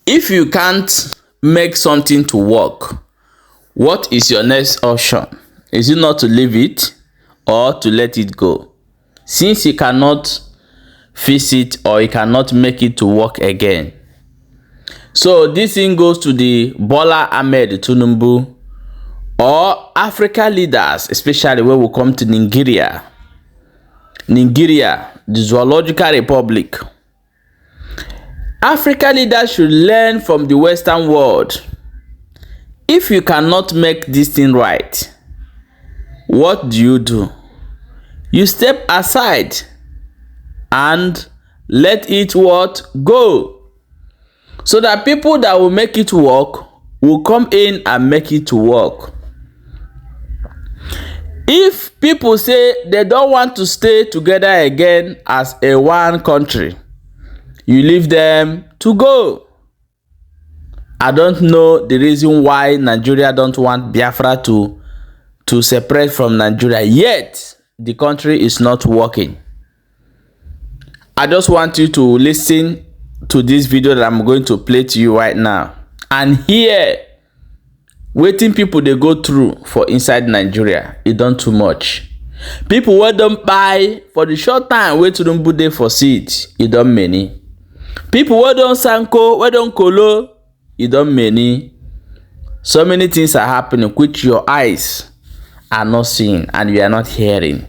If you can't make something to work, what is your next option? Is it not to leave it or to let it go? Since you cannot fix it or you cannot make it to work again. So this thing goes to the Bola Ahmed Tinubu or Africa leaders, especially when we come to Nigeria, the Zoological Republic. Africa leaders should learn from the Western world. If you cannot make this thing right, what do? You step aside and let it go. So that people that will make it work will come in and make it work. If people say they don't want to stay together again as a one country, you leave them to go. I don't know the reason why Nigeria don't want Biafra to separate from Nigeria, yet the country is not working. I just want you to listen to this video that I'm going to play to you right now and hear wetin people they go through for inside Nigeria. It done too much. People wey don't buy for the short time wey Tinubu dey for seat, it done many. People wey don't sanko, wey don't kolo, it done many. So many things are happening which your eyes are not seeing and you are not hearing.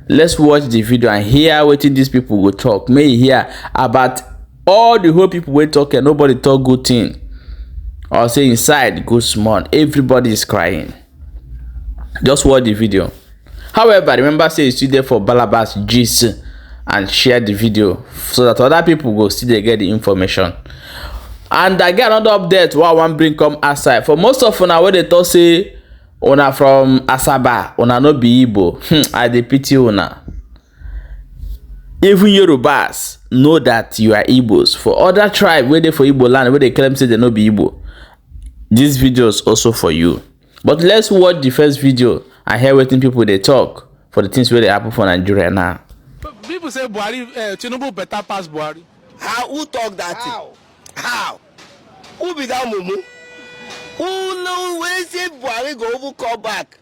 Let's watch the video and hear wetin these people will talk. May you hear about all the whole people wey talk and nobody talk good thing. Or say inside good small, everybody is crying. Just watch the video. However, remember say you still there for Balabas gist and share the video so that other people go see they get the information. And I get another update what I want bring come outside. For most of una where they talk say una from Asaba, una no be Igbo. I dey pity una. Even Yorubas know that you are Igbos. For other tribe where they for Igbo land, where they claim say they no be Igbo, this video is also for you. But let's watch the first video and hear what people they talk for the things where they happen for Nigeria now. People say Buhari, Tinubu better pass Buhari. How? Who talk that? How? Who be that mumu? Who know when say Buhari go over come back?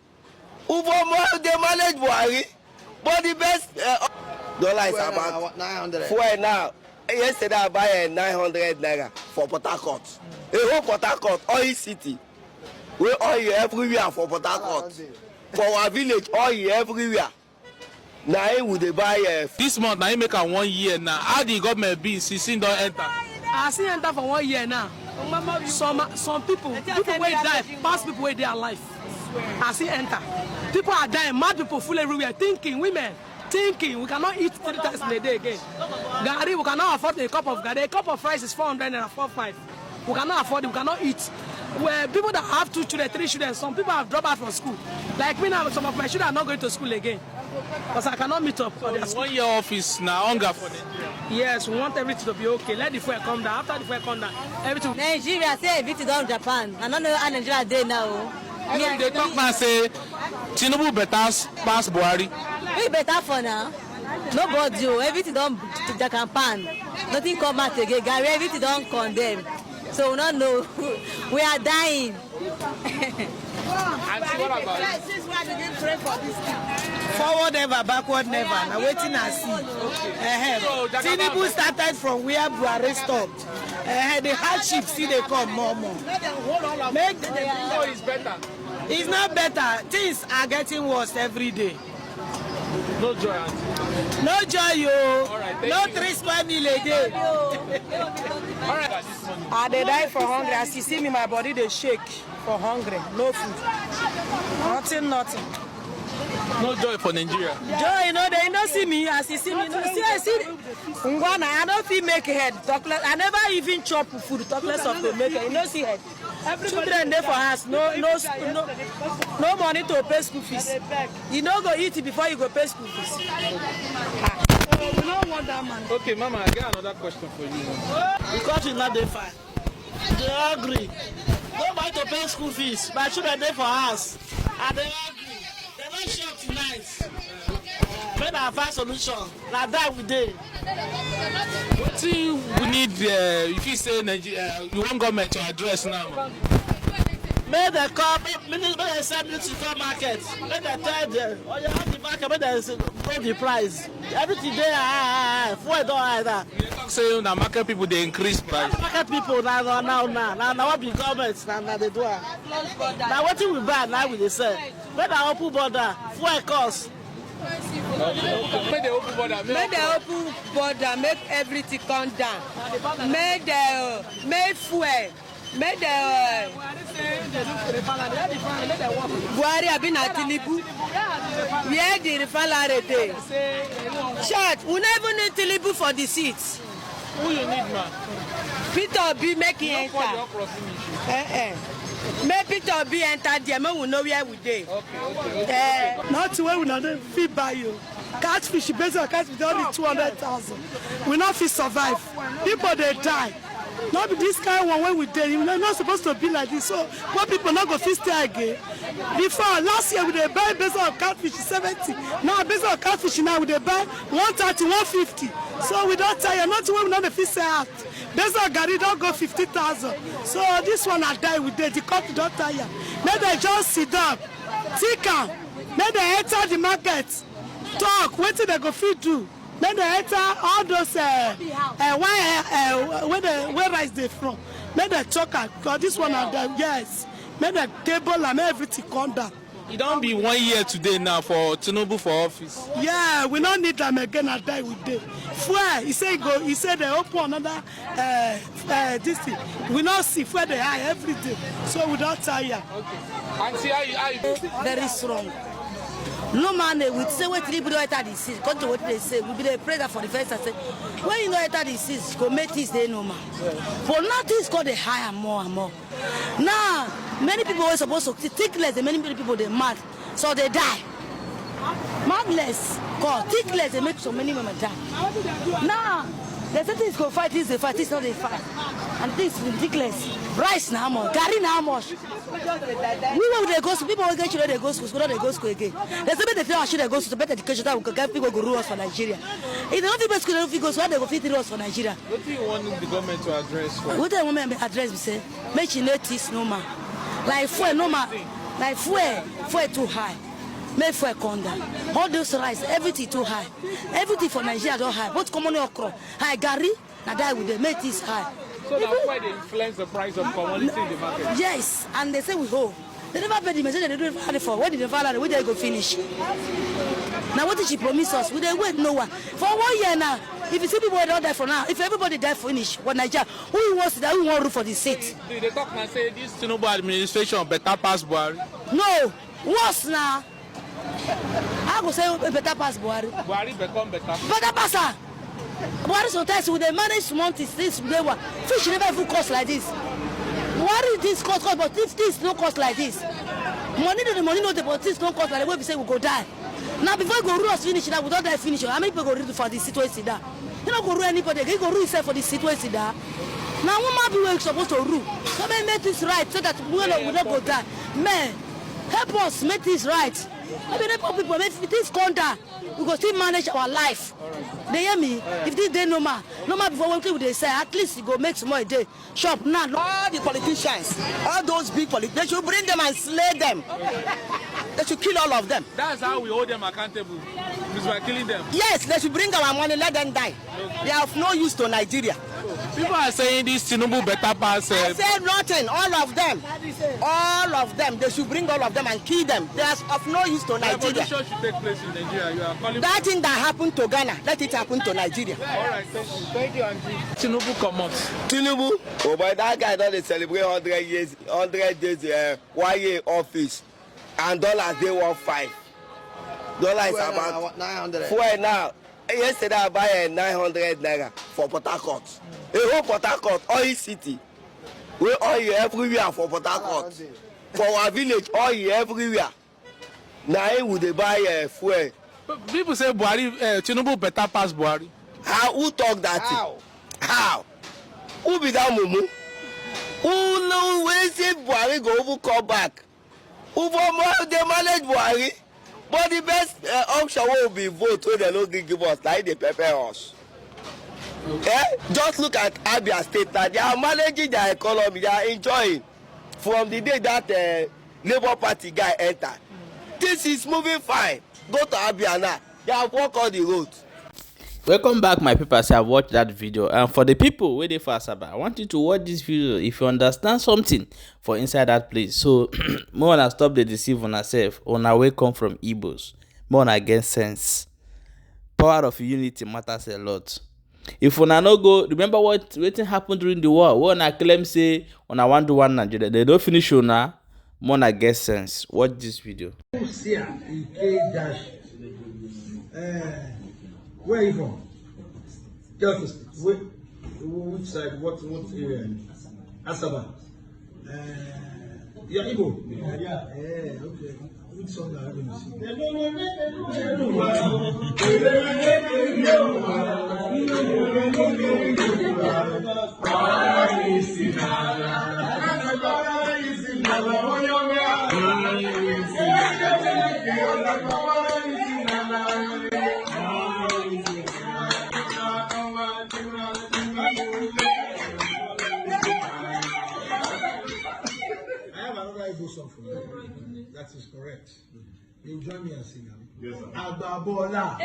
Who for more they manage Buhari? But the best dollar is about 900. Fuel now. Yesterday I buy 900 naira for Port Harcourt. A whole Port Harcourt, oil city. We oil everywhere for Port Harcourt. For our village, oil everywhere. Now would they buy this month now you make a 1 year now. How the government be since don't enter? I see enter for 1 year now. Some people wey die, past people wey dey alive. I see enter. People are dying, mad people full everywhere, thinking, women, thinking we cannot eat 3 times in a day again. Gari, we cannot afford a cup of gari. A cup of rice is 400 and 4-5. We cannot afford it, we cannot eat. Where people that have 2 children, 3 children, some people have dropped out from school. Like me now, some of my children are not going to school again. Because I cannot meet up. So 1 year office now, hunger for them. Yes, we want everything to be okay. Let the fuel come down. After the fuel come down, everything. Nigeria say everything done Japan. I don't know how Nigeria dey now. They talk now say Tinubu better pass Buhari. We better for now. Nobody, everything done Japan. Nothing come out again. Gary, everything done condemn. So we don't know. We are dying. Forward never, backward never. Now waiting and see. Tinubu started from where Buhari stopped. The hardship see they come more. Make the is better. It's not better. Things are getting worse every day. No joy, auntie. No joy, yo. Right, no 3 square meal a day. All right. I they die for hungry. As you see me, my body they shake for hungry. No food. Nothing. No joy for Nigeria. Joy, they don't see me. As you see me, I see. I don't feel make head. Talkless. I never even chop food. Talkless of the make head. You don't see head. Children there for us. No money to pay school fees. You don't go eat it before you go pay school fees. We don't want that man. Okay, Mama, I got another question for you. Because it's not the fine. They agree. Nobody to pay school fees. My children there for us. And they agree. They don't show tonight. When I find solution, like that we did. What we need, if you say Nigeria, you want government to address now? May they come, may they send me to the market. May they tell them, oh, you have the market, may they know the price. Everything there, fuel don't either. You talk say that market people they increase price. Market people now what be government now they do. Now what we buy now we they sell. When they open border, fuel cost. Make the open border. Make the open border, make everything come down. Make fuel. Make the Buhari have been at Tilibu. Where the refinery day? Short, we never need Tilibu for the seats. Who you need, man? Peter B making enter. Make Peter B enter there, man, we know where we dey. Okay. Not where we not fit buy you. Catfish, based on catfish, only 200,000. We not fit survive. People they die. Not be this kind of one when we did. You're not supposed to be like this. So what people not go fit stay again. Before last year we dey buy based on catfish 70. Now based on catfish now we dey buy 130, 150. So we don't tire. Not when we not the fit stay out. Based on Gary don't go 50,000. So this one I die with the company don't tire. May they just sit down, think am. May they enter the market, talk. What they go fit do? Then they enter all those where rice they from. Then they talk because this one are the yes. Then the table and everything come down. It don't be 1 year today now for Tinubu for office. Yeah, we don't need them again. I die with them. Fuel, he said go. He said they open another this thing. We not see where they are every day, so we don't tire. Okay. And see how you Very strong. No man would say what people don't enter the seas. Come to what they say. We be the prayer for the first. I say, when you don't enter the seas, go make this day no man. For nothing is called the higher more and more. Now, many people are supposed to think less. And many people they mad, so they die. Madness, God, think less. They make so many women die. Now, the things go fight. This they fight. This not they fight. And this is ridiculous. Rice now much, curry now much. We will they go to people will get you they go to school, they go to school again. There's a better thing they go to better education that will get people go rule us for Nigeria. If they don't people school, they go so they go fit us for Nigeria. What do you want the government to address? What do you want me address? We say, make you notice no man. Like fuel no man, like fuel too high. Make fuel come down. All those rice, everything too high. Everything for Nigeria don't high. What common okra, high gari, now die with them. Make this high. So that's why they influence the price of commodity in the market. Yes, and they say we go. They never pay the message. They don't have it for. Where did they find out? Where they go finish? Now what did she promise us? We they wait no one for 1 year now. If you see people don't die for now, if everybody die finish, what Nigeria? Who wants that? Who want room for the seat? They talk and say this Tinubu administration better pass Buhari. No, worse now. I go say better pass Buhari. Buhari become better. Better pass her. Buhari sometimes with the manage months this day one fish never even cost like this. Buhari this cost, but if this no cost like this. Money no the but this don't cost like the way we say we go die. Now before you go rule us finish that we don't die finish. How many people go rule for this situation that? You don't go rule anybody. You go rule yourself for this situation that. Now one man be supposed to rule. So make this right so that we don't go die. Man, help us make this right. Maybe people make this contact. We go still manage our life. Right. They hear me? Right. If this day no more before one thing they say, at least you go make some more day. Shop now. All the politicians, all those big politicians, they should bring them and slay them. Okay. They should kill all of them. That's how we hold them accountable. Because by killing them. Yes, they should bring our money, let them die. Okay. They have no use to Nigeria. People are saying this Tinubu better pass. I say nothing. All of them. They should bring all of them and kill them. They are of no use to Nigeria. Revolution should take place in Nigeria. You are calling that thing that happened to Ghana, let it happen to Nigeria. All right, thank you, Auntie. Tinubu come out. Tinubu, oh boy, that guy don't celebrate 100 days, 1 year office, and dollars they want 5. Dollar is about 900. Fuel now. Yesterday I buy 900 naira for Port Harcourt. A whole Port Harcourt, oil city. We oil everywhere for Port Harcourt. For our village, oil everywhere. Now would they buy fuel? People say Buhari, Tinubu better pass Buhari. How? Who talk that? How? Who be that mumu? Who know when say Buhari go over come back? Who for they manage Buhari? But the best option will be vote when they don't give us like they prepare us. Just look at Abia State now. They are managing their economy. They are enjoying from the day that Labour Party guy enter. This is moving fine. Go to Abia now. They have walked all the roads. Welcome back, my people. As I have watched that video, and for the people waiting for Asaba, I want you to watch this video if you understand something for inside that place. So more on stop the deceive on ourselves. On our way come from Igbos. More on get sense. Power of unity matters a lot. If una no go, remember what happened during the war? When I claim say una want to one Nigeria, they don't finish una. More on get sense. Watch this video. Where are you from? Delta State. Which side? What area? Asaba. You're Igbo? Yeah. Okay. Which song are you going to sing? Song for you. That is correct. You join me and sing. Yes, sir. Ababola.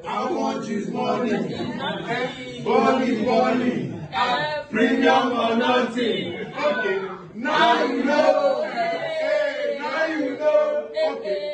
How much is money? Money. Premium or nothing. Okay. Now you know. Now you know. Okay.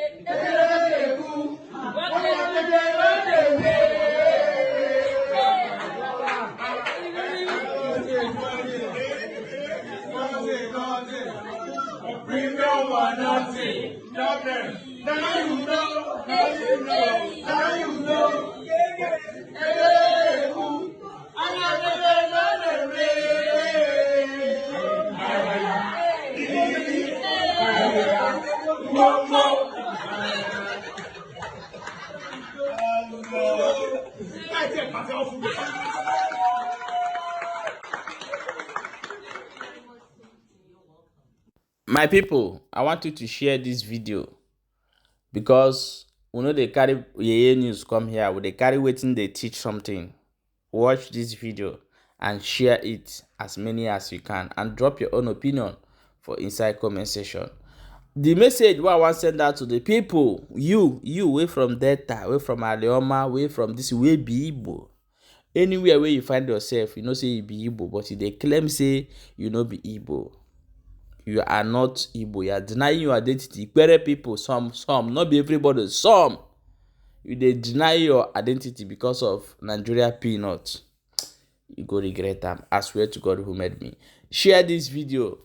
My people, I want you to share this video because we know they carry yeye news come here. They carry waiting, they teach something. Watch this video and share it as many as you can and drop your own opinion for inside comment section. The message what I want to send out to the people, you away from Delta, away from Alioma, away from this way be Igbo. Anywhere where you find yourself, you know say you be Igbo, but if they claim say you know be Igbo, you are not Igbo. You are denying your identity. Query people, some, not be everybody, some. You they deny your identity because of Nigeria peanut. You go regret them. I swear to God who made me. Share this video.